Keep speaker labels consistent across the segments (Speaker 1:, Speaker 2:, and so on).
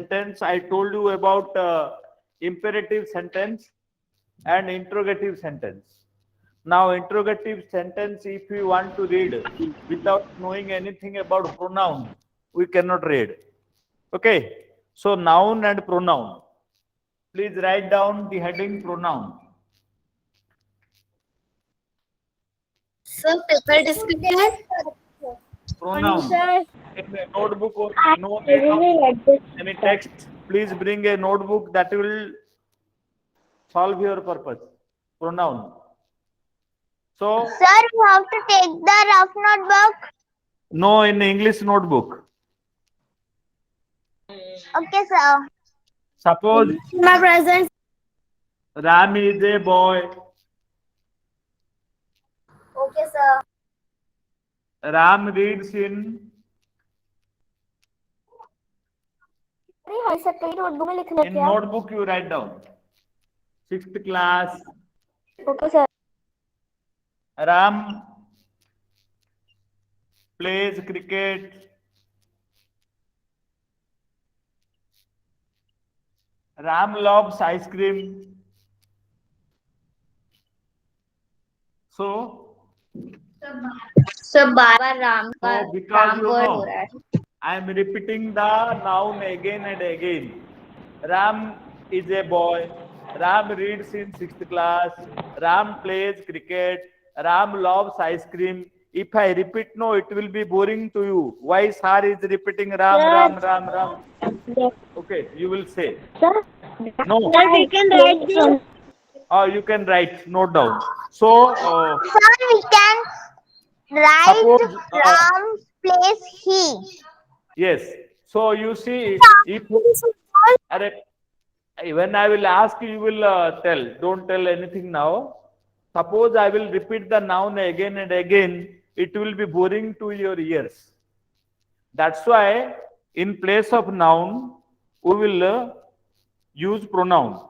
Speaker 1: sentence, I told you about imperative sentence and interrogative sentence. Now, interrogative sentence, if we want to read without knowing anything about pronoun, we cannot read. Okay. So, noun and pronoun. Please write down the heading pronoun.
Speaker 2: Sir, paper discussion.
Speaker 1: Pronoun.
Speaker 3: Sir,
Speaker 1: In a notebook or
Speaker 3: I
Speaker 1: no
Speaker 3: really like this.
Speaker 1: any text, please bring a notebook that will solve your purpose. Pronoun. So,
Speaker 3: Sir, you have to take the rough notebook.
Speaker 1: no, in English notebook.
Speaker 3: Okay, sir.
Speaker 1: Suppose
Speaker 2: My present.
Speaker 1: Ram is a boy.
Speaker 3: Okay, sir.
Speaker 1: Ram reads in
Speaker 3: notebook में लिखना
Speaker 1: in
Speaker 3: क्या?
Speaker 1: notebook you write down. 6th class.
Speaker 3: Okay, sir.
Speaker 1: Ram plays cricket. Ram loves ice cream. So,
Speaker 2: sir बार बार राम का
Speaker 1: so because
Speaker 2: Ram
Speaker 1: you
Speaker 2: word हो
Speaker 1: know,
Speaker 2: रहा है.
Speaker 1: I am repeating the noun again and again. Ram is a boy. Ram reads in 6th class. Ram plays cricket. Ram loves ice cream. If I repeat no, it will be boring to you. Why sir is repeating Ram,
Speaker 3: Sir.
Speaker 1: Ram, Ram, Ram?
Speaker 3: Yes,
Speaker 1: Okay, you will say.
Speaker 3: sir.
Speaker 1: No.
Speaker 3: Sir, we can write this.
Speaker 1: Or you can write, note down. So,
Speaker 3: Sir, we can write
Speaker 1: suppose,
Speaker 3: Ram's place he.
Speaker 1: yes. So you see, if Arre, when I will ask you, you will tell. Don't tell anything now. Suppose I will repeat the noun again and again, it will be boring to your ears. That's why, in place of noun, we will use pronoun.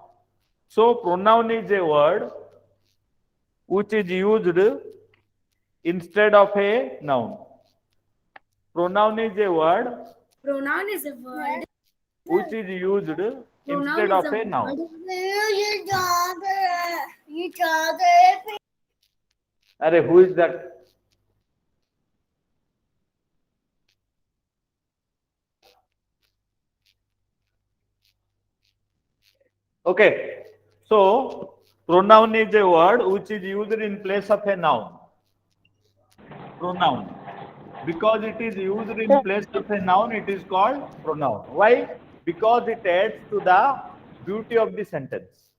Speaker 1: So, pronoun is a word which is used instead of a noun. Pronoun is a word
Speaker 2: Pronoun is a word.
Speaker 1: which is used instead of a noun. Arre, who is that? Okay. So, pronoun is a word which is used in place of a noun. Pronoun. Because it is used in place of a noun, it is called pronoun. Why? Because it adds to the beauty of the sentence.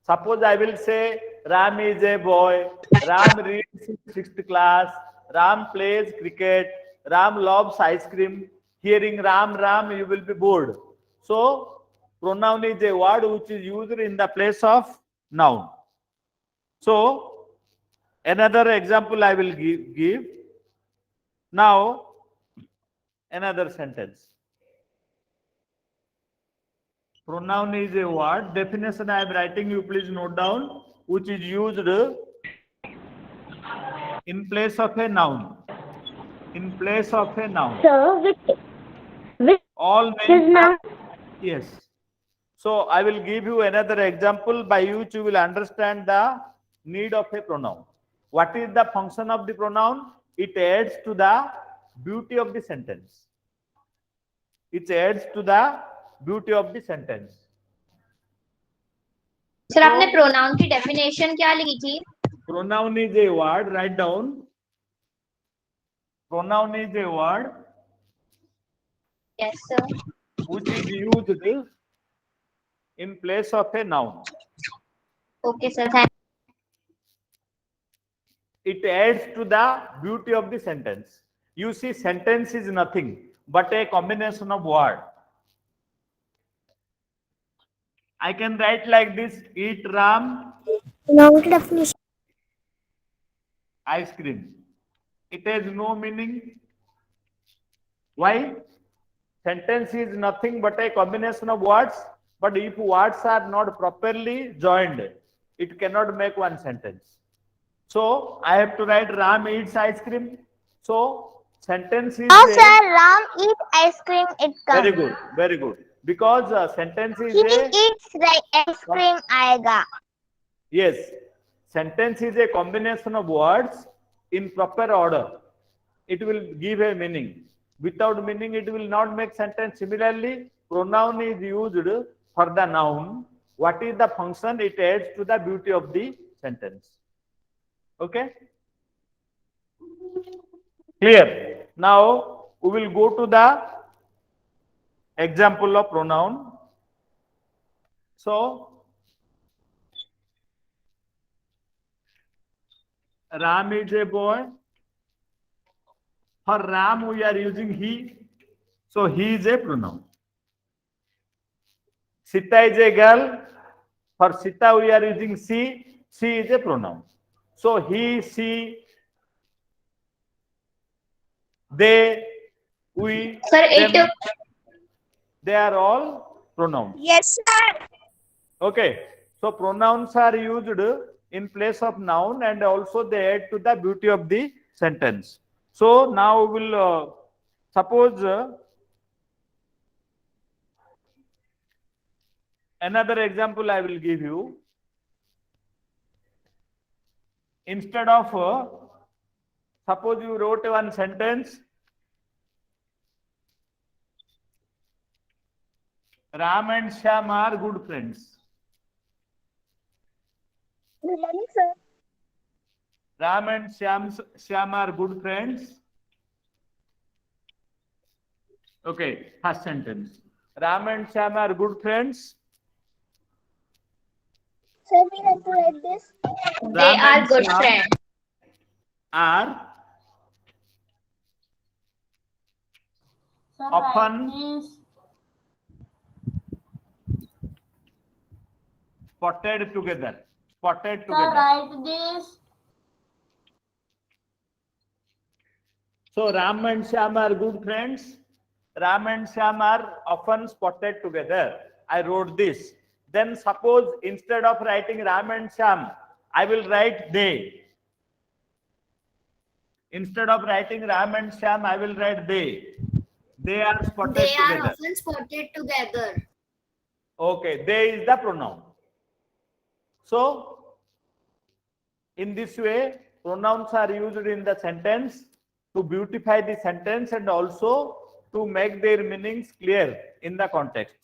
Speaker 1: Suppose I will say Ram is a boy, Ram reads in 6th class, Ram plays cricket, Ram loves ice cream. Hearing Ram, Ram, you will be bored. So, pronoun is a word which is used in the place of noun. So, another example I will give. Now, another sentence. Pronoun is a word. Definition I am writing, you please note down, which is used in place of a noun. In place of a noun.
Speaker 3: Sir, which
Speaker 1: All
Speaker 3: is
Speaker 1: names
Speaker 3: now.
Speaker 1: yes. So I will give you another example by which you will understand the need of a pronoun. What is the function of the pronoun? It adds to the beauty of the sentence. It adds to the beauty of the sentence.
Speaker 2: Sir आपने pronoun की definition क्या लिखी थी?
Speaker 1: Pronoun is a word. Write down. Pronoun is a word
Speaker 2: Yes sir.
Speaker 1: which is used in place of a noun.
Speaker 2: Okay sir. Thank.
Speaker 1: It adds to the beauty of the sentence. You see, sentence is nothing but a combination of words. I can write like this: eat Ram
Speaker 3: Pronoun की definition.
Speaker 1: ice cream. It has no meaning. Why? Sentence is nothing but a combination of words. But if words are not properly joined, it cannot make one sentence. So I have to write Ram eats ice cream. So sentence is
Speaker 3: Oh,
Speaker 1: a,
Speaker 3: sir, Ram eat ice cream. It comes.
Speaker 1: very good, very good. because sentence is
Speaker 3: He
Speaker 1: a
Speaker 3: eats ice cream. आएगा.
Speaker 1: yes, sentence is a combination of words in proper order. It will give a meaning. Without meaning, it will not make sentence. Similarly, pronoun is used for the noun. What is the function? It adds to the beauty of the sentence. Okay? Clear? Now, we will go to the example of pronoun. So, Ram is a boy. For Ram, we are using he. So, he is a pronoun. Sita is a girl. For Sita, we are using she. She is a pronoun. So, he, she, they, we,
Speaker 2: Sir,
Speaker 1: them, they are all pronouns.
Speaker 3: Yes, sir.
Speaker 1: Okay. So, pronouns are used in place of noun and also they add to the beauty of the sentence. So, now we will suppose another example I will give you. Instead of, suppose you wrote one sentence, Ram and Shyam are good friends.
Speaker 3: Good morning, sir.
Speaker 1: Ram and Shyam are good friends. Okay, first sentence. Ram and Shyam are good friends.
Speaker 3: Sir, we have to write this.
Speaker 2: they
Speaker 1: Ram
Speaker 2: are
Speaker 1: and
Speaker 2: good
Speaker 1: Shyam
Speaker 2: friends.
Speaker 1: are often spotted together. Spotted together.
Speaker 4: Write this.
Speaker 1: So Ram and Shyam are good friends. Ram and Shyam are often spotted together. I wrote this. Then suppose instead of writing Ram and Shyam, I will write they. Instead of writing Ram and Shyam, I will write they. They are spotted
Speaker 2: They are
Speaker 1: together.
Speaker 2: often spotted together.
Speaker 1: Okay, they is the pronoun. So, in this way, pronouns are used in the sentence to beautify the sentence and also to make their meanings clear in the context.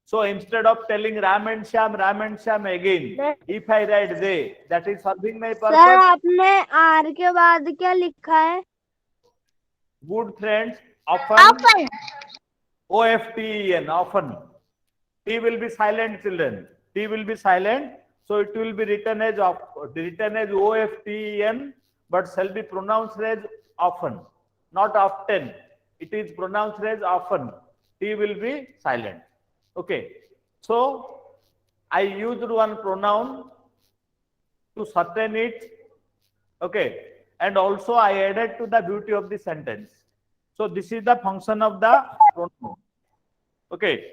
Speaker 1: So, instead of telling Ram and Shyam again, if I write they, that is serving my purpose.
Speaker 3: Sir आपने are के बाद क्या लिखा है?
Speaker 1: Good friends, often,
Speaker 3: Often.
Speaker 1: OFTEN, often. T will be silent, children. T will be silent. So it will be written as OFTEN, but shall be pronounced as often, not often. It is pronounced as often. T will be silent. Okay. So I used one pronoun to shorten it. Okay. And also I added to the beauty of the sentence. So this is the function of the pronoun. Okay.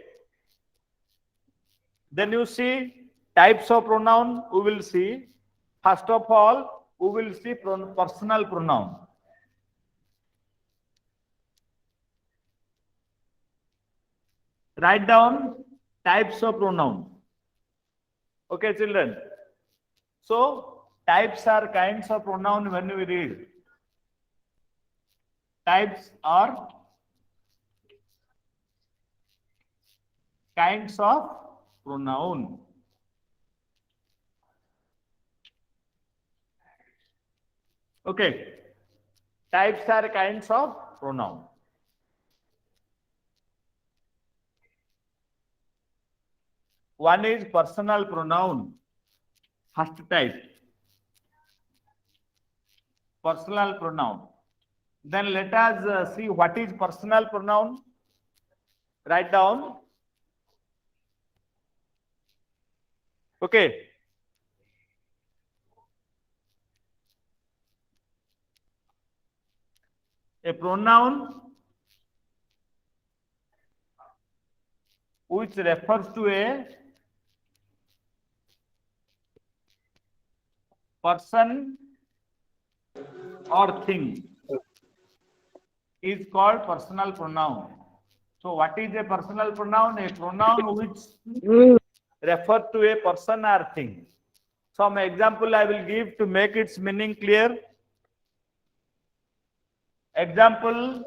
Speaker 1: Then you see types of pronoun we will see. First of all, we will see personal pronoun. Write down types of pronoun. Okay, children. So types are kinds of pronoun when we read. Types are kinds of pronoun. Okay. Types are kinds of pronoun. One is personal pronoun. First type. Personal pronoun. Then let us see what is personal pronoun. Write down. Okay. A pronoun which refers to a person or thing is called personal pronoun. So what is a personal pronoun? A pronoun which refers to a person or thing. Some example I will give to make its meaning clear. Example,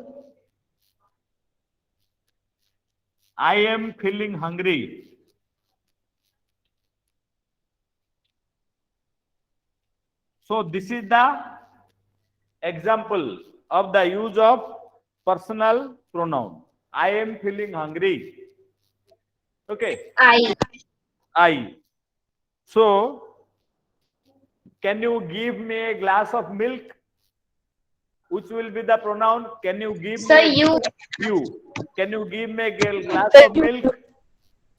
Speaker 1: I am feeling hungry. So this is the example of the use of personal pronoun. I am feeling hungry. Okay, I. So, can you give me a glass of milk? Which will be the pronoun? Can you give
Speaker 2: Sir,
Speaker 1: me
Speaker 2: you.
Speaker 1: you? Can you give me a glass of milk?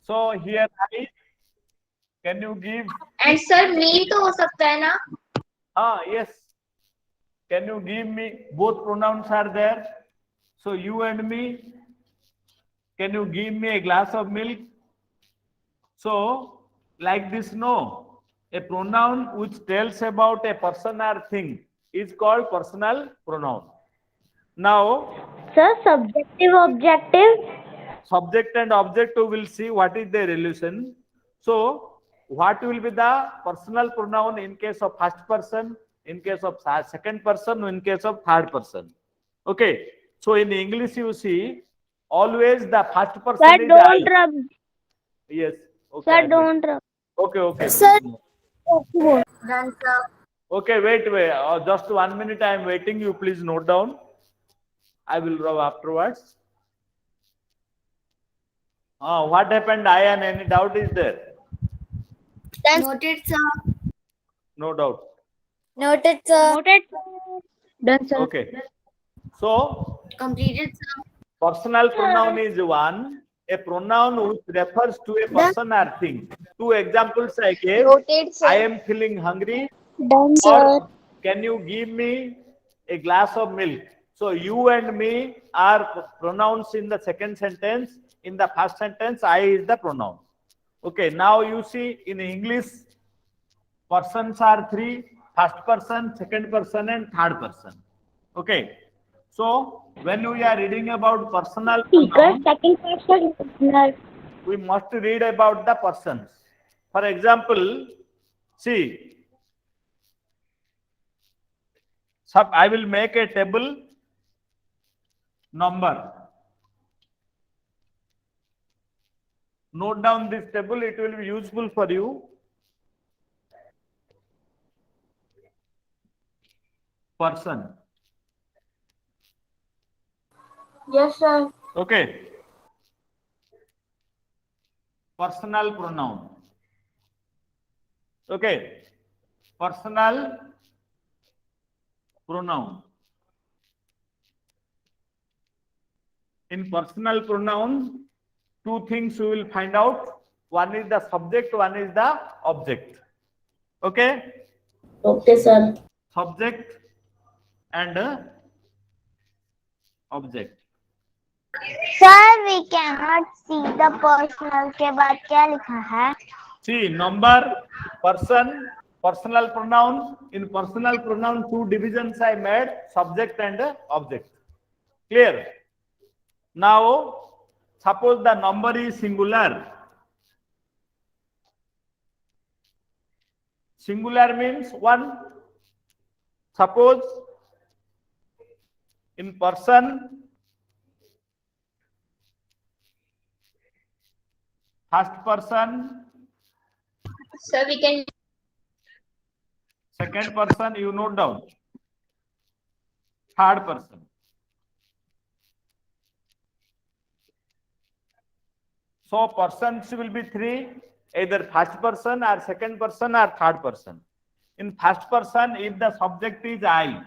Speaker 1: So here I. Can you give?
Speaker 2: And sir, me तो हो सकता है ना?
Speaker 1: Yes. Can you give me? Both pronouns are there. So you and me. Can you give me a glass of milk? So like this, no. A pronoun which tells about a person or thing is called personal pronoun. Now,
Speaker 3: Sir, subjective, objective.
Speaker 1: subject and object we will see what is the relation. So, what will be the personal pronoun in case of first person, in case of second person, in case of third person. Okay. So in English you see always the first person
Speaker 3: Sir,
Speaker 1: is I.
Speaker 3: don't rub.
Speaker 1: Yes. Okay.
Speaker 3: Sir,
Speaker 1: I will.
Speaker 3: don't rub.
Speaker 1: Okay. Okay.
Speaker 3: Sir,
Speaker 1: Please note.
Speaker 2: Done, sir.
Speaker 1: Okay. Wait. Just 1 minute. I am waiting. You please note down. I will rub afterwards. What happened, Ayan? Any doubt is there?
Speaker 2: Noted, sir.
Speaker 1: No doubt.
Speaker 2: Noted, sir.
Speaker 3: noted. Done, sir.
Speaker 1: Okay. So,
Speaker 2: Completed, sir.
Speaker 1: personal pronoun is one, a pronoun which refers to a person or thing. Two examples I gave.
Speaker 2: Noted, sir.
Speaker 1: I am feeling hungry.
Speaker 3: Done, sir.
Speaker 1: Or can you give me a glass of milk? So, you and me are pronouns in the second sentence. In the first sentence, I is the pronoun. Okay. Now you see in English, persons are three: first person, second person, and third person. Okay. So when we are reading about personal
Speaker 3: Speaker,
Speaker 1: pronoun,
Speaker 3: second person, listener.
Speaker 1: we must read about the persons. For example, see, I will make a table number. Note down this table, it will be useful for you. Person.
Speaker 2: Yes, sir.
Speaker 1: Okay. Personal pronoun. Okay. Personal pronoun. In personal pronoun, two things we will find out. One is the subject, one is the object. Okay?
Speaker 2: Okay, sir.
Speaker 1: Subject and object.
Speaker 3: Sir, we cannot see the personal के बाद क्या लिखा है?
Speaker 1: See, number, person, personal pronoun. In personal pronoun, two divisions I made, subject and object. Clear? Now, suppose the number is singular. Singular means one. Suppose in person, first person,
Speaker 2: Sir, we can.
Speaker 1: second person, you note down. Third person. So persons will be three, either first person or second person or third person. In first person, if the subject is I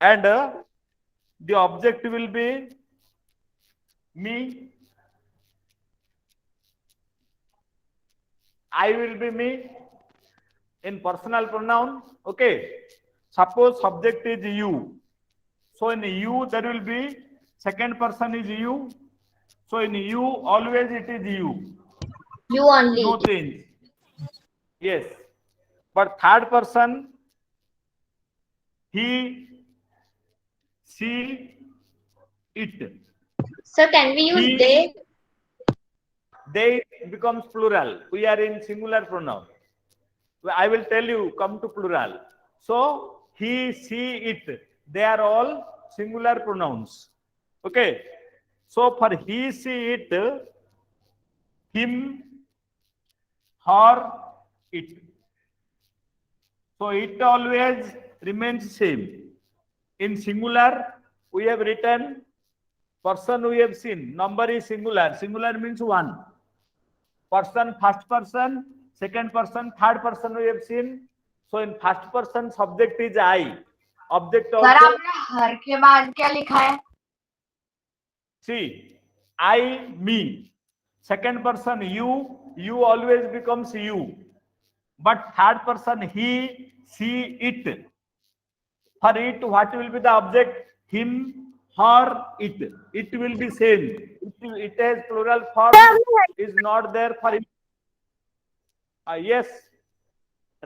Speaker 1: and the object will be me, I will be me in personal pronoun. Okay. Suppose subject is you. So in you, there will be second person is you. So in you, always it is you.
Speaker 2: You only.
Speaker 1: No change. Yes. But third person, he, she, it.
Speaker 2: Sir, can we use
Speaker 1: He,
Speaker 2: they?
Speaker 1: they becomes plural. We are in singular pronoun. I will tell you, come to plural. So, he, she, it, they are all singular pronouns. Okay. So, for he, she, it, him, her, it. So, it always remains same. In singular, we have written person we have seen. Number is singular. Singular means one. Person, first person, second person, third person we have seen. So in first person subject is I. Object
Speaker 2: sir
Speaker 1: also.
Speaker 2: आपने हर के बाद क्या लिखा है?
Speaker 1: See, I, me. Second person you always becomes you. But third person he, she, it. For it, what will be the object? Him, her, it. It will be same. It has plural form is not there for it. Yes.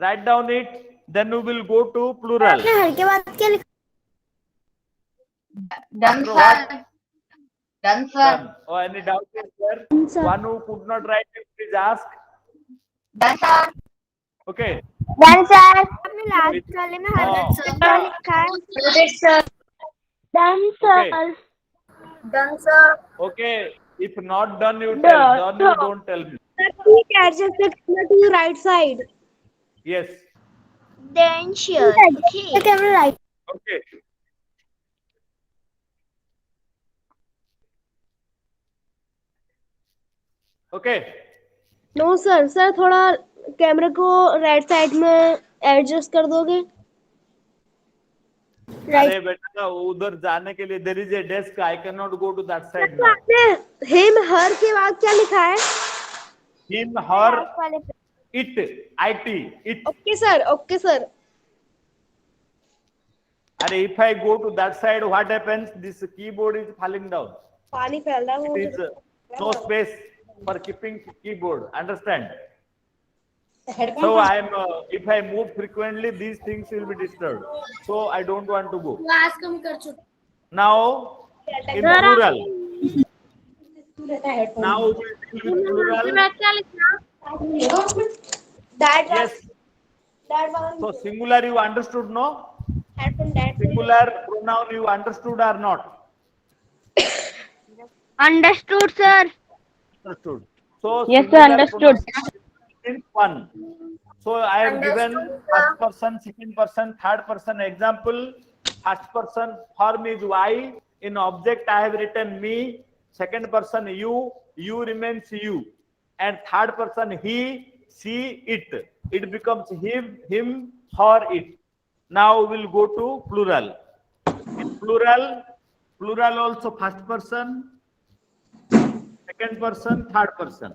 Speaker 1: Write down it. Then we will go to plural.
Speaker 3: हर के बाद क्या लिखा?
Speaker 2: Done,
Speaker 1: So
Speaker 2: sir.
Speaker 1: what?
Speaker 2: Done, sir.
Speaker 1: Done. Oh, any doubt is there?
Speaker 3: Sir.
Speaker 1: One who could not write it, please ask.
Speaker 2: Done, sir.
Speaker 1: Okay.
Speaker 3: Done, sir. आपने last वाले में हर
Speaker 1: हाँ.
Speaker 3: से क्या लिखा है?
Speaker 2: Noted, sir.
Speaker 3: Done, sir.
Speaker 1: Okay.
Speaker 2: Done, sir.
Speaker 1: Okay. If not done, you tell. Done, you don't tell me.
Speaker 4: We can adjust the camera to the right side.
Speaker 1: Yes.
Speaker 3: Then sure.
Speaker 4: The camera right.
Speaker 1: Okay. Okay.
Speaker 4: No sir, sir थोड़ा कैमरे को right side में adjust कर दोगे?
Speaker 1: अरे बेटा उधर जाने के लिए there is a desk. I can not go to that side now.
Speaker 4: आपने हिम हर के बाद क्या लिखा है?
Speaker 1: Him, her, it, it.
Speaker 4: Okay sir.
Speaker 1: And if I go to that side, what happens? This keyboard is falling down.
Speaker 4: पानी फैल रहा है.
Speaker 1: It is no space for keeping keyboard. Understand? So I am. If I move frequently, these things will be disturbed. So I don't want to go. Now in plural. Now we will deal with plural. Yes. So singular you understood, no? Singular pronoun you understood or not?
Speaker 3: Understood, sir.
Speaker 1: Understood. So
Speaker 5: Yes, sir,
Speaker 1: singular
Speaker 5: understood.
Speaker 1: pronoun is one. So I have given first person, second person, third person example. First person form is I. In object I have written me. Second person you remains you. And third person he, she, it. It becomes him, her, it. Now we'll go to plural. In plural also first person, second person, third person.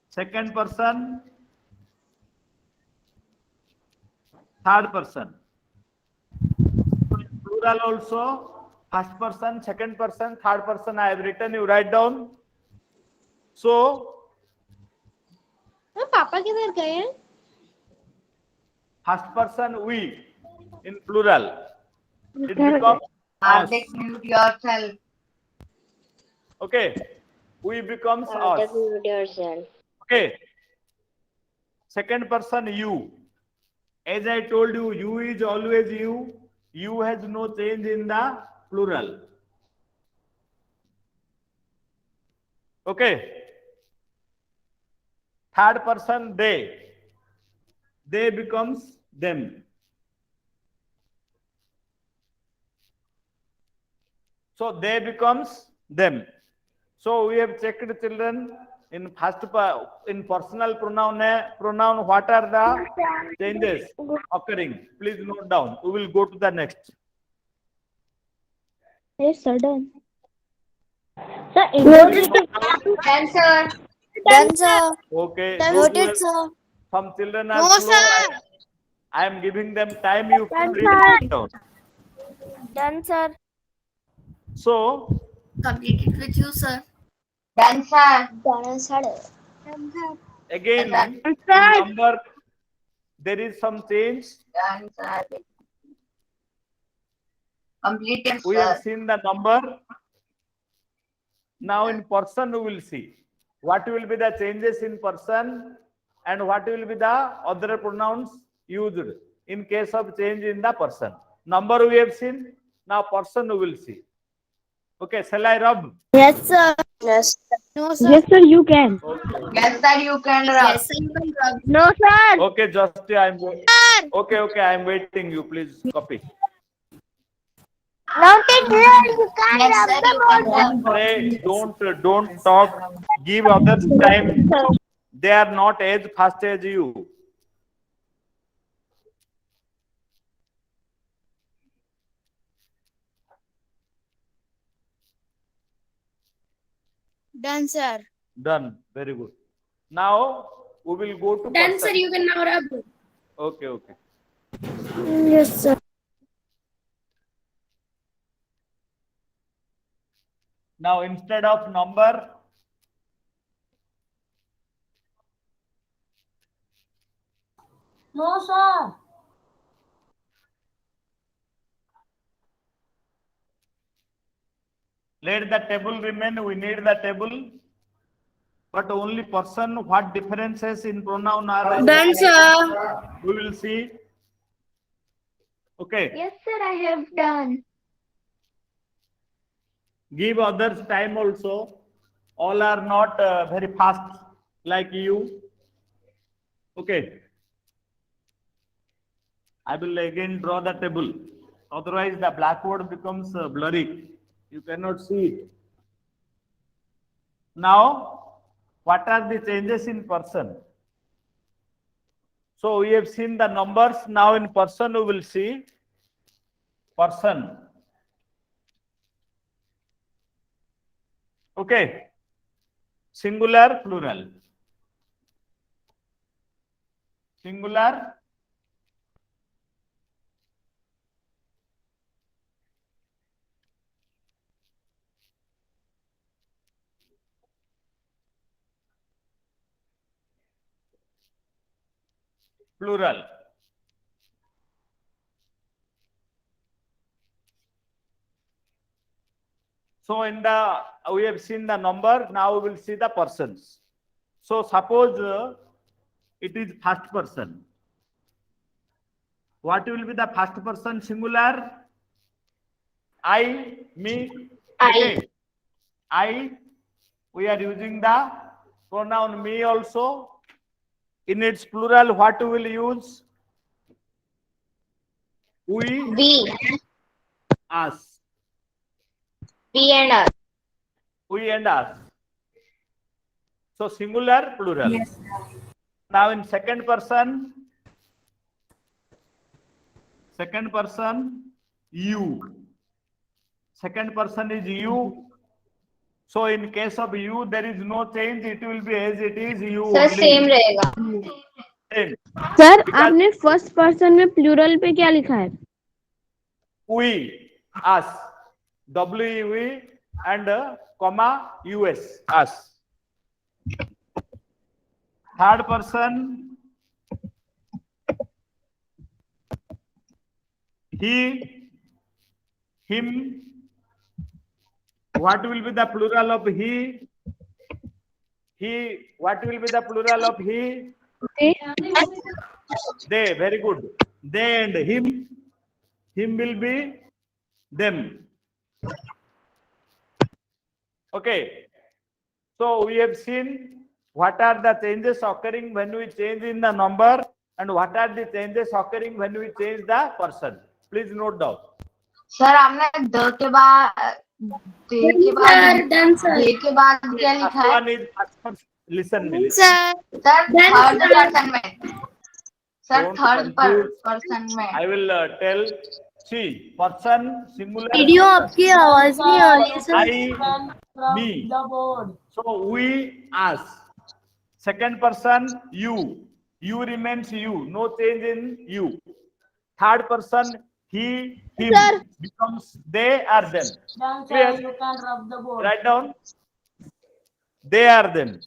Speaker 1: Second person, third person. Plural also first person, second person, third person. I have written. You write down. So
Speaker 4: पापा किधर गए हैं?
Speaker 1: first person we in plural. It becomes us.
Speaker 2: Hardik, mute yourself.
Speaker 1: Okay. We becomes us.
Speaker 3: yourself.
Speaker 1: Okay. Second person you. As I told you, you is always you. You has no change in the plural. Okay. Third person they. They becomes them. So they becomes them. So we have checked children in first in personal pronoun what are the changes occurring. Please note down. We will go to the next.
Speaker 4: Yes sir, done.
Speaker 3: Sir,
Speaker 2: Done, sir.
Speaker 3: Done, sir.
Speaker 1: Okay.
Speaker 3: Noted, sir.
Speaker 1: Some children are
Speaker 3: No,
Speaker 1: slow.
Speaker 3: sir.
Speaker 1: I am giving them time. You
Speaker 3: Done,
Speaker 1: read it down.
Speaker 3: Done, sir.
Speaker 1: So
Speaker 2: Complete it with you, sir. Done, sir.
Speaker 3: Done, sir.
Speaker 1: again
Speaker 2: Done.
Speaker 1: in number there is some change.
Speaker 2: Done, sir. Completed,
Speaker 1: We
Speaker 2: sir.
Speaker 1: have seen the number. Now in person we will see what will be the changes in person and what will be the other pronouns used in case of change in the person. Number we have seen, now person we will see. Okay, shall I rub?
Speaker 3: Yes, sir.
Speaker 4: Yes.
Speaker 2: No, sir.
Speaker 4: Yes, sir, you can.
Speaker 1: Okay.
Speaker 2: Yes, sir, you can rub. Yes, sir, you can rub.
Speaker 3: No, sir.
Speaker 1: Okay, just okay, I am waiting. You please copy.
Speaker 3: No, teacher, you can't
Speaker 2: Yes,
Speaker 3: rub
Speaker 2: sir,
Speaker 3: the
Speaker 2: you can
Speaker 3: board.
Speaker 2: rub.
Speaker 1: Hey, don't talk. Give others time. They are not as fast as you.
Speaker 2: Done, sir.
Speaker 1: Done. Very good. Now we will go to
Speaker 2: Done,
Speaker 1: person.
Speaker 2: sir, you can now rub.
Speaker 1: Okay.
Speaker 4: Yes, sir.
Speaker 1: Now instead of number,
Speaker 2: No, sir.
Speaker 1: let the table remain. We need the table. But only person, what differences in pronoun are there?
Speaker 2: Done, sir.
Speaker 1: We will see. Okay.
Speaker 3: Yes, sir, I have done.
Speaker 1: Give others time also. All are not very fast like you. Okay. I will again draw the table. Otherwise, the blackboard becomes blurry. You cannot see it. Now, what are the changes in person? So we have seen the numbers. Now in person, we will see person. Okay. Singular, plural. Singular, plural. So in the we have seen the number. Now we will see the persons. So suppose it is first person. What will be the first person singular? I, me. Okay. I. We are using the pronoun me also. In its plural, what we will use? We,
Speaker 2: We.
Speaker 1: us.
Speaker 2: We and us.
Speaker 1: We and us. So singular, plural.
Speaker 2: Yes.
Speaker 1: Now in second person, you. Second person is you. So in case of you, there is no change. It will be as it is. You
Speaker 2: Sir,
Speaker 1: only.
Speaker 2: same रहेगा.
Speaker 1: Same.
Speaker 4: Sir
Speaker 1: Because
Speaker 4: आपने first person में plural पे क्या लिखा है?
Speaker 1: we, us, we and comma us, us. Third person, he, him. What will be the plural of he? He. What will be the plural of he? They. Very good. They and him. Him will be them. Okay. So we have seen what are the changes occurring when we change in the number and what are the changes occurring when we change the person. Please note down.
Speaker 2: Sir आपने the के बाद दे के बाद क्या लिखा है?
Speaker 1: One is listen me.
Speaker 2: Sir third person में. Sir
Speaker 1: Don't
Speaker 2: third
Speaker 1: confuse.
Speaker 2: Person में.
Speaker 1: I will tell. See, person singular.
Speaker 4: Video आपकी आवाज नहीं आ रही है sir.
Speaker 1: I, me. So we, us. Second person, you. You remains you. No change in you. Third person, he, him.
Speaker 4: Sir.
Speaker 1: Becomes they are them. Clear?
Speaker 5: You can rub the board.
Speaker 1: Write down. They are them.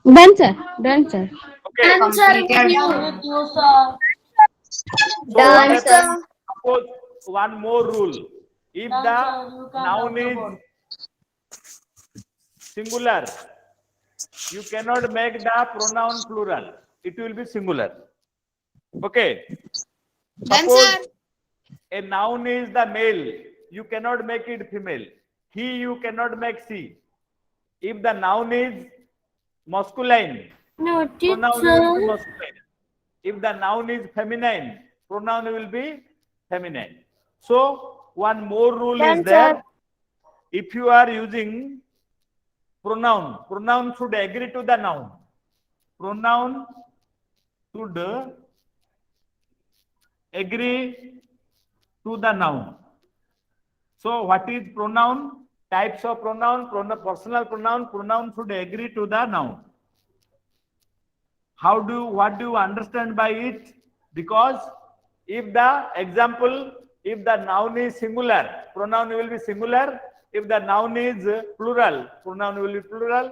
Speaker 4: Done sir, done sir.
Speaker 1: Okay.
Speaker 2: Completed.
Speaker 5: With you, sir.
Speaker 1: So
Speaker 2: Done,
Speaker 1: let
Speaker 2: sir.
Speaker 1: us suppose one more rule. If
Speaker 5: Done,
Speaker 1: the
Speaker 5: sir. You can
Speaker 1: noun
Speaker 5: rub the
Speaker 1: is
Speaker 5: board.
Speaker 1: singular, you cannot make the pronoun plural. It will be singular. Okay.
Speaker 2: Done,
Speaker 1: Suppose
Speaker 2: sir.
Speaker 1: a noun is the male, you cannot make it female. He, you cannot make she. If the noun is masculine,
Speaker 2: No,
Speaker 1: pronoun will be
Speaker 2: teacher.
Speaker 1: masculine. If the noun is feminine, pronoun will be feminine. So one more rule is
Speaker 3: Done,
Speaker 1: there.
Speaker 3: sir.
Speaker 1: If you are using pronoun should agree to the noun. Pronoun should agree to the noun. So what is pronoun? Types of pronoun, personal pronoun should agree to the noun. What do you understand by it? Because if the example, if the noun is singular, pronoun will be singular. If the noun is plural, pronoun will be plural.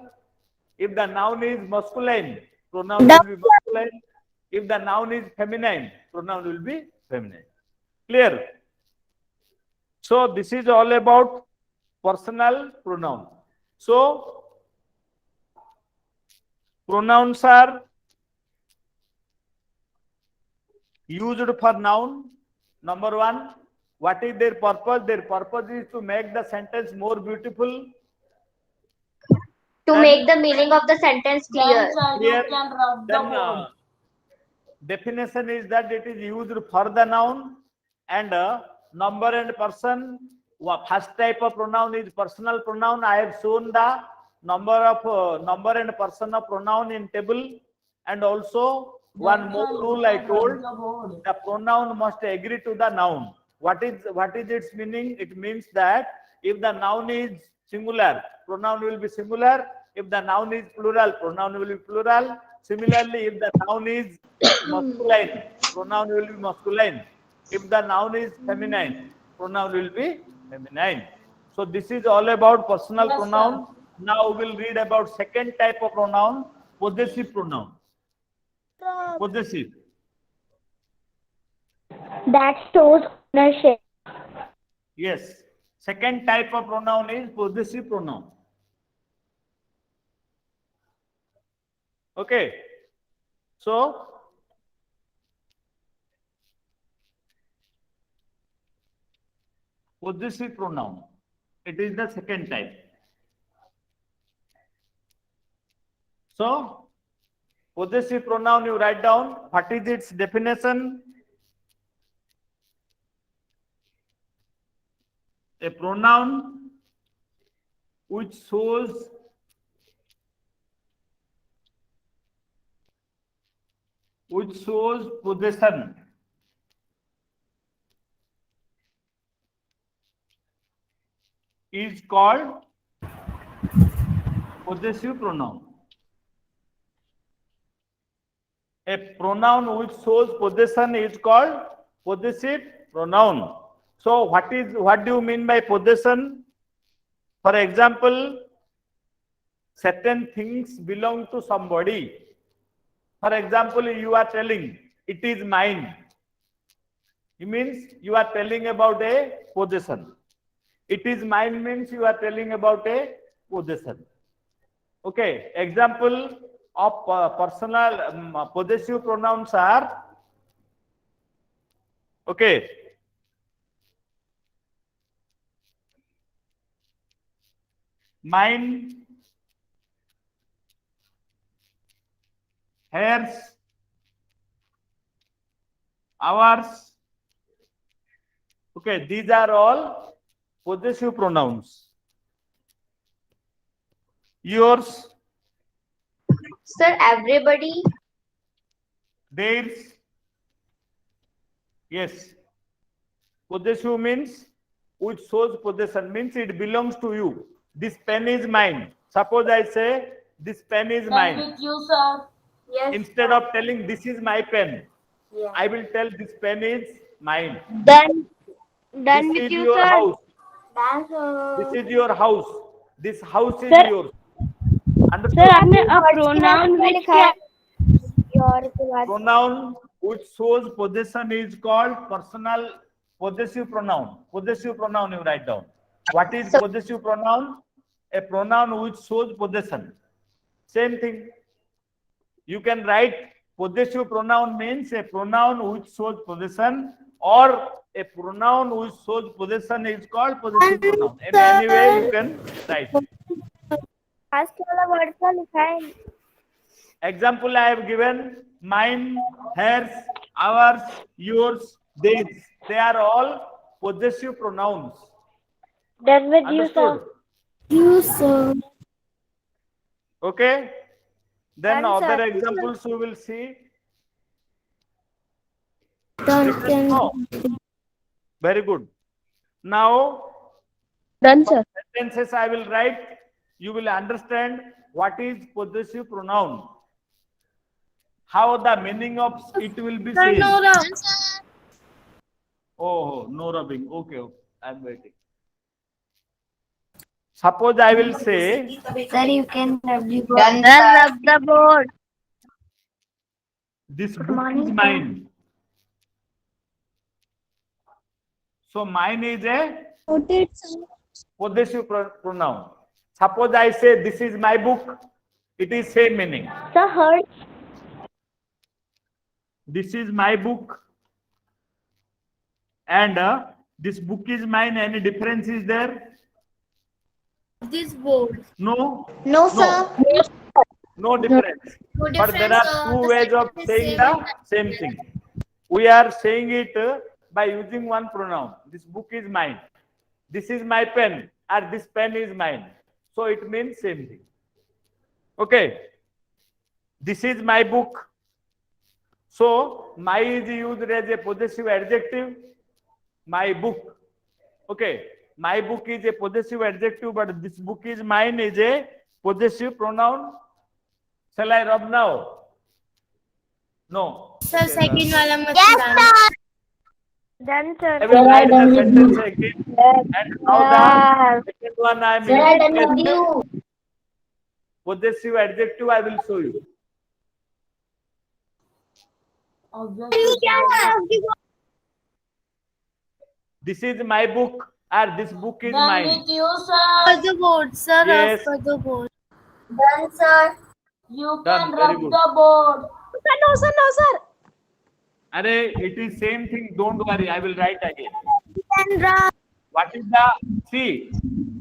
Speaker 1: If the noun is masculine, pronoun will be masculine. If the noun is feminine, pronoun will be feminine. Clear? So this is all about personal pronoun. So pronouns are used for noun. Number one, what is their purpose? Their purpose is to make the sentence more beautiful.
Speaker 2: To
Speaker 1: And
Speaker 2: make the meaning of the sentence clear.
Speaker 1: clear. Then definition is that it is used for the noun, and number and person. First type of pronoun is personal pronoun. I have shown the number and person of pronoun in table, and also one more rule I told: the pronoun must agree to the noun. What is its meaning? It means that if the noun is singular, pronoun will be singular. If the noun is plural, pronoun will be plural. Similarly, if the noun is masculine, pronoun will be masculine. If the noun is feminine, pronoun will be feminine. So this is all about personal pronoun. Now we will read about second type of pronoun, possessive pronoun. Possessive.
Speaker 3: That shows ownership.
Speaker 1: Yes. Second type of pronoun is possessive pronoun. Okay. So possessive pronoun. It is the second type. So possessive pronoun, you write down. What is its definition? A pronoun which shows possession is called possessive pronoun. A pronoun which shows possession is called possessive pronoun. So what do you mean by possession? For example, certain things belong to somebody. For example, you are telling it is mine. It means you are telling about a possession. It is mine means you are telling about a possession. Okay. Example of personal possessive pronouns are, okay, mine, hers, ours. Okay, these are all possessive pronouns. Yours,
Speaker 2: Sir, everybody.
Speaker 1: theirs. Yes. Possessive means which shows possession, means it belongs to you. This pen is mine. Suppose I say this pen is mine.
Speaker 5: With you, sir. Yes.
Speaker 1: Instead of telling this is my pen,
Speaker 5: Yeah.
Speaker 1: I will tell this pen is mine.
Speaker 3: Done
Speaker 1: This
Speaker 3: with
Speaker 1: is
Speaker 3: you,
Speaker 1: your
Speaker 3: sir.
Speaker 1: house.
Speaker 5: Done, sir.
Speaker 1: This is your house. This house is
Speaker 4: Sir.
Speaker 1: yours.
Speaker 4: Sir
Speaker 1: Understood?
Speaker 4: आपने a pronoun which can
Speaker 1: Pronoun which shows possession is called personal possessive pronoun. Possessive pronoun you write down. What is possessive pronoun? a pronoun which shows possession. Same thing. You can write possessive pronoun means a pronoun which shows possession, or a pronoun which shows possession is called possessive pronoun. In any way you can write.
Speaker 3: Last वाला word का लिखा है
Speaker 1: Example I have given: mine, hers, ours, yours, theirs. They are all possessive pronouns.
Speaker 3: Done with you, sir.
Speaker 1: Understood?
Speaker 5: You, sir.
Speaker 1: Okay. Then
Speaker 3: Done,
Speaker 1: other
Speaker 3: sir.
Speaker 1: examples we will see.
Speaker 5: Done.
Speaker 1: No. Very good. Now
Speaker 4: Done, sir.
Speaker 1: sentences I will write. You will understand what is possessive pronoun. How the meaning of it will be
Speaker 5: Sir,
Speaker 1: seen.
Speaker 5: no rub.
Speaker 1: Oh, no rubbing. Okay, okay. I am waiting. Suppose I will say
Speaker 5: Sir, you can rub the board.
Speaker 2: Done,
Speaker 3: Rub the board.
Speaker 1: this book
Speaker 5: morning,
Speaker 1: is
Speaker 5: sir.
Speaker 1: mine. So mine is a
Speaker 5: Noted, sir.
Speaker 1: possessive pronoun. Suppose I say this is my book, it is same meaning.
Speaker 3: Sir, heard.
Speaker 1: This is my book, and this book is mine. Any difference is there?
Speaker 5: This board.
Speaker 1: No,
Speaker 3: No, sir.
Speaker 1: no difference.
Speaker 5: No
Speaker 1: But there
Speaker 5: difference,
Speaker 1: are
Speaker 5: the
Speaker 1: two ways of
Speaker 5: sentence
Speaker 1: saying
Speaker 5: same.
Speaker 1: the same thing. We are saying it by using one pronoun. This book is mine. This is my pen, or this pen is mine. So it means same thing. Okay. This is my book. So my is used as a possessive adjective. My book. Okay. My book is a possessive adjective, but this book is mine is a possessive pronoun. Shall I rub now? No.
Speaker 5: Sir, second wala mat
Speaker 3: Yes,
Speaker 5: done.
Speaker 3: sir. Done, sir.
Speaker 1: I will write the sentence again. And now the second one I am using as possessive adjective. I will show you. This is my book, or this book is
Speaker 5: Done
Speaker 1: mine.
Speaker 5: with you, sir. For the board, sir.
Speaker 1: Yes.
Speaker 5: For the board.
Speaker 2: Done, sir.
Speaker 5: You
Speaker 1: Done,
Speaker 5: can
Speaker 1: very
Speaker 5: rub
Speaker 1: good.
Speaker 5: the board.
Speaker 4: Sir, no, sir, no, sir.
Speaker 1: Array, it is same thing. Don't worry. I will write again.
Speaker 3: Then rub.
Speaker 1: What is the see?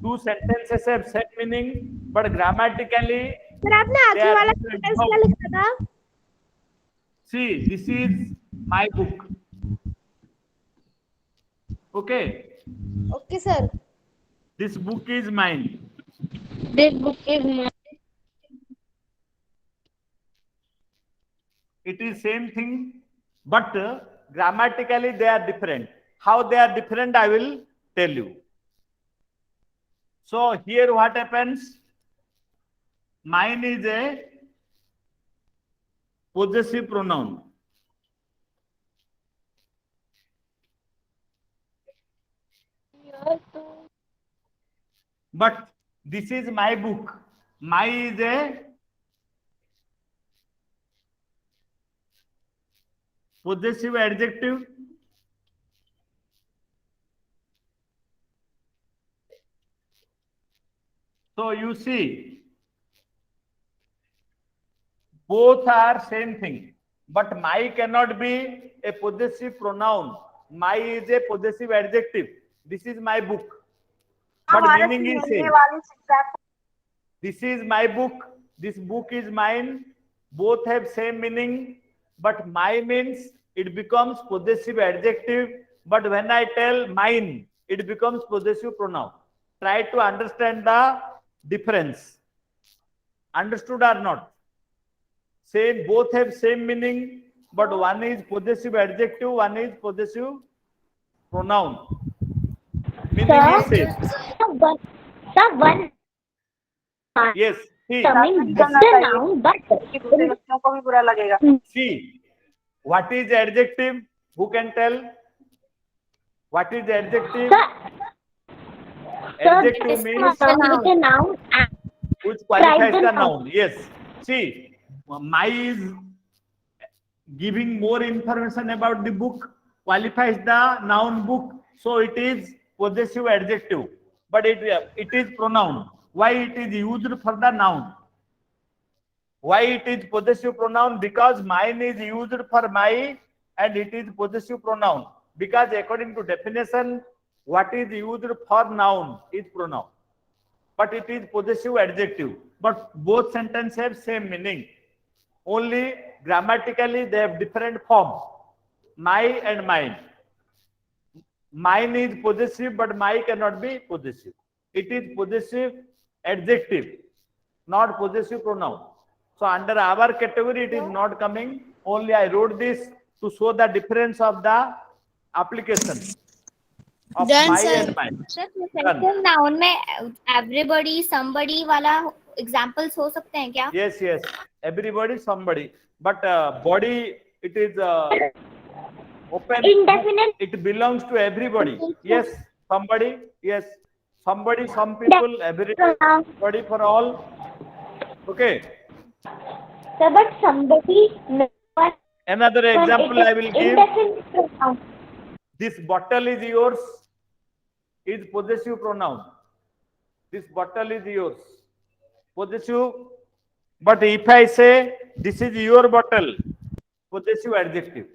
Speaker 1: Two sentences have same meaning, but grammatically,
Speaker 4: sir आपने आखिरी
Speaker 1: are
Speaker 4: वाला
Speaker 1: different.
Speaker 4: Sentence क्या लिखा था?
Speaker 1: see, this is my book. Okay,
Speaker 4: Okay, sir.
Speaker 1: this book is mine.
Speaker 3: This book is mine.
Speaker 1: It is same thing, but grammatically they are different. How they are different, I will tell you. So here what happens? Mine is a possessive pronoun. But this is my book. My is a possessive adjective. So you see, both are same thing, but my cannot be a possessive pronoun. My is a possessive adjective. This is my book, but meaning is same. This is my book. This book is mine. Both have same meaning, but my means it becomes possessive adjective. But when I tell mine, it becomes possessive pronoun. Try to understand the difference. Understood or not? Same, both have same meaning, but one is possessive adjective, one is possessive pronoun. Meaning is same.
Speaker 3: Sir, one
Speaker 1: Yes. See,
Speaker 3: coming just a noun, but
Speaker 1: see, what is adjective? Who can tell? What is adjective? Adjective means
Speaker 3: with a noun and
Speaker 1: which qualifies
Speaker 3: Right,
Speaker 1: the
Speaker 3: then
Speaker 1: noun. Yes. See, my is giving more information about the book, qualifies the noun book, so it is possessive adjective, but it is pronoun. Why it is used for the noun? Why it is possessive pronoun? Because mine is used for my and it is possessive pronoun. Because according to definition, what is used for noun is pronoun. But it is possessive adjective. But both sentences have same meaning. Only grammatically they have different form. My and mine. Mine is possessive, but my cannot be possessive. It is possessive adjective, not possessive pronoun. So under our category, it is not coming. Only I wrote this to show the difference of the application of
Speaker 5: Done,
Speaker 1: my
Speaker 5: sir.
Speaker 1: and mine.
Speaker 2: Sir possessive noun में everybody somebody वाला examples हो सकते हैं क्या?
Speaker 1: Yes, yes. Everybody, somebody. But body, it is open.
Speaker 3: Indefinite.
Speaker 1: It belongs to everybody. Yes, somebody. Yes, somebody, some people, everybody, for all. Okay.
Speaker 3: Sir, but somebody, no one,
Speaker 1: Another example I will give.
Speaker 3: indefinite pronoun.
Speaker 1: This bottle is yours is possessive pronoun. This bottle is yours. Possessive. But if I say this is your bottle, possessive adjective.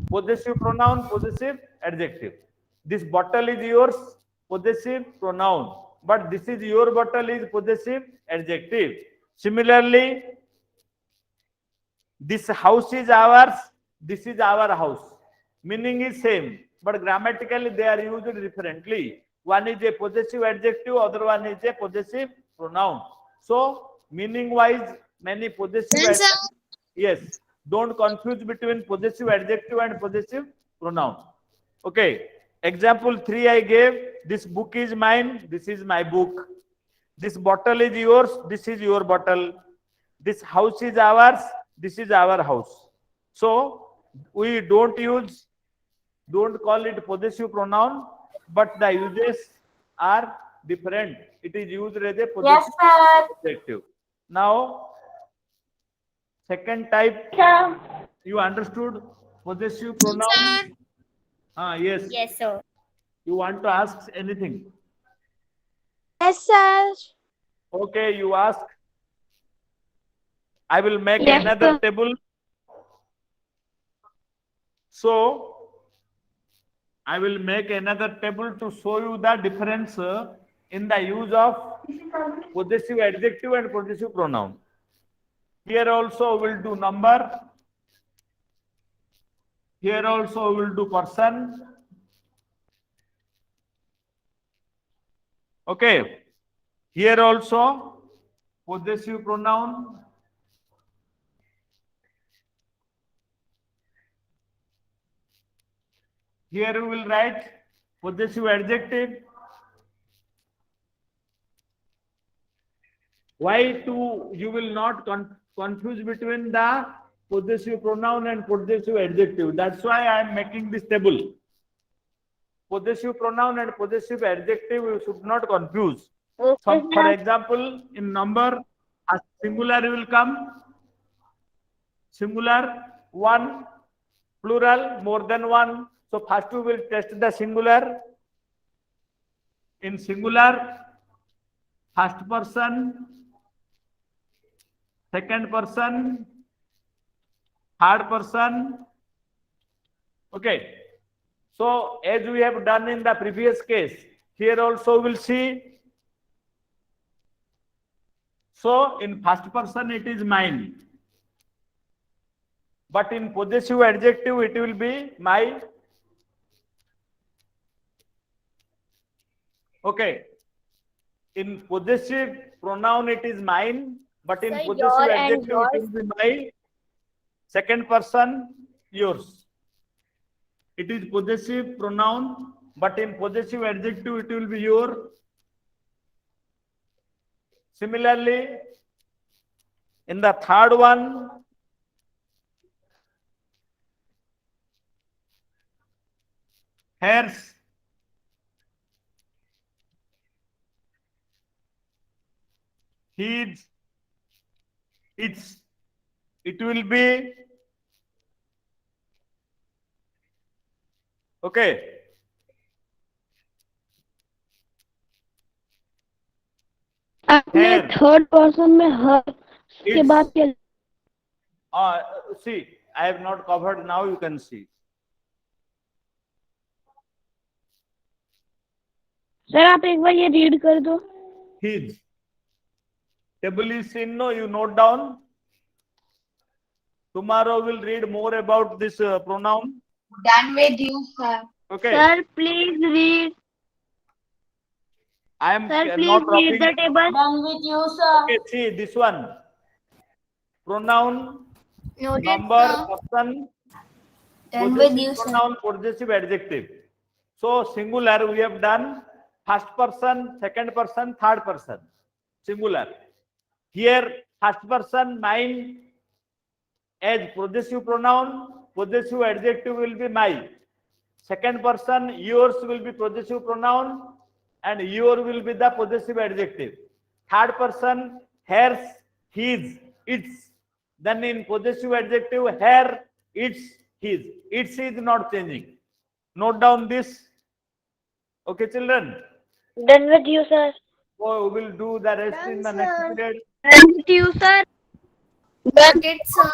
Speaker 1: Possessive pronoun, possessive adjective. This bottle is yours, possessive pronoun. But this is your bottle is possessive adjective. Similarly, this house is ours, this is our house. Meaning is same, but grammatically they are used differently. One is a possessive adjective, other one is a possessive pronoun. So meaning wise, many possessive
Speaker 5: Then, sir.
Speaker 1: yes, don't confuse between possessive adjective and possessive pronoun. Okay, example 3 I gave. This book is mine, this is my book. This bottle is yours, this is your bottle. This house is ours, this is our house. So we don't call it possessive pronoun, but the uses are different. It is used as a possessive adjective. Now, second type,
Speaker 3: Sir,
Speaker 1: you understood possessive pronoun? Yes.
Speaker 2: Yes sir.
Speaker 1: You want to ask anything?
Speaker 4: Yes, sir.
Speaker 1: Okay, you ask. I will make
Speaker 3: Yes,
Speaker 1: another
Speaker 3: sir.
Speaker 1: table. So, I will make another table to show you the difference in the use of possessive adjective and possessive pronoun. Here also we will do number. Here also we will do person. Okay. Here also possessive pronoun. Here we will write possessive adjective. Why to you will not confuse between the possessive pronoun and possessive adjective. That's why I am making this table. Possessive pronoun and possessive adjective you should not confuse.
Speaker 3: okay,
Speaker 1: For example, in number, a singular will come. Singular, one, plural, more than one. So first we will test the singular. In singular, first person, second person, third person. Okay. So as we have done in the previous case, here also we'll see. So in first person it is mine. But in possessive adjective it will be my. Okay. In possessive pronoun it is mine, but in
Speaker 2: Sir,
Speaker 1: possessive
Speaker 2: your and
Speaker 1: adjective it will be my. Second person, yours. It is possessive pronoun, but in possessive adjective it will be your. Similarly, in the third one, hers. His, its, it will be. Okay.
Speaker 6: आपने
Speaker 1: Hair.
Speaker 6: Third person में हर के
Speaker 1: It's-
Speaker 6: बाद क्या?
Speaker 1: See, I have not covered. Now you can see.
Speaker 6: Sir आप एक बार ये read कर दो.
Speaker 1: His. Table is seen. No, you note down. Tomorrow we'll read more about this pronoun.
Speaker 5: Done with you, sir.
Speaker 1: Okay.
Speaker 4: Sir, please read.
Speaker 1: I am
Speaker 4: Sir,
Speaker 1: not
Speaker 4: please read the
Speaker 1: talking.
Speaker 4: table.
Speaker 5: Done with you, sir.
Speaker 1: Okay, see this one. Pronoun,
Speaker 2: Noted,
Speaker 1: number,
Speaker 2: sir.
Speaker 1: person,
Speaker 5: Done with
Speaker 1: possessive
Speaker 5: you, sir.
Speaker 1: pronoun, possessive adjective. So singular we have done first person, second person, third person. Singular. Here first person mine as possessive pronoun, possessive adjective will be my. Second person yours will be possessive pronoun and your will be the possessive adjective. Third person hers, his, its. Then in possessive adjective her, its, his. Its is not changing. Note down this. Okay, children.
Speaker 6: Done with you, sir.
Speaker 1: So we will do the rest in the next period.
Speaker 4: Done with you, sir.
Speaker 2: Noted, sir.